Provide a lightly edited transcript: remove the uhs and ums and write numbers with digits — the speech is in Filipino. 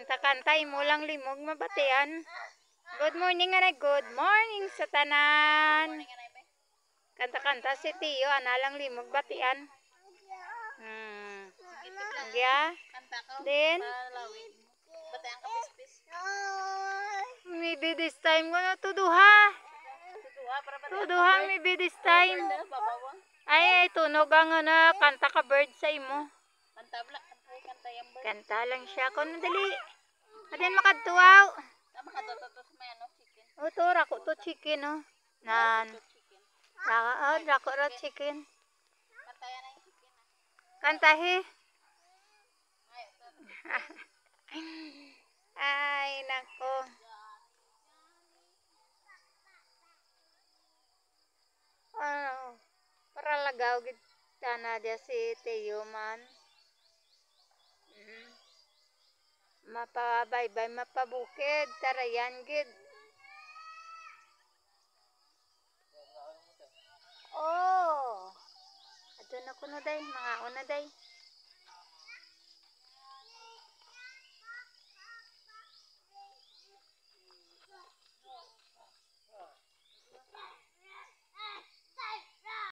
Kanta-kanta imo lang limog mabatian. Good morning anay, good morning sa tanan. Kanta-kanta si Tio, analang limog batian. Kaya, then, maybe this time ko na tuduha. Tuduha, maybe this time. Ay, tunog ang kanta ka bird sa imo. Kanta lang siya. Kung nadali. Adin makadtuaw. Ito, rako to chicken, oh. Rako ra chicken. Kantahe. Ay, nako. Para lagaw gid tana dia si Teo man. Mapabaybay, mapabukid, tarayan gid. Oh. Ato na kuno day, mga una day.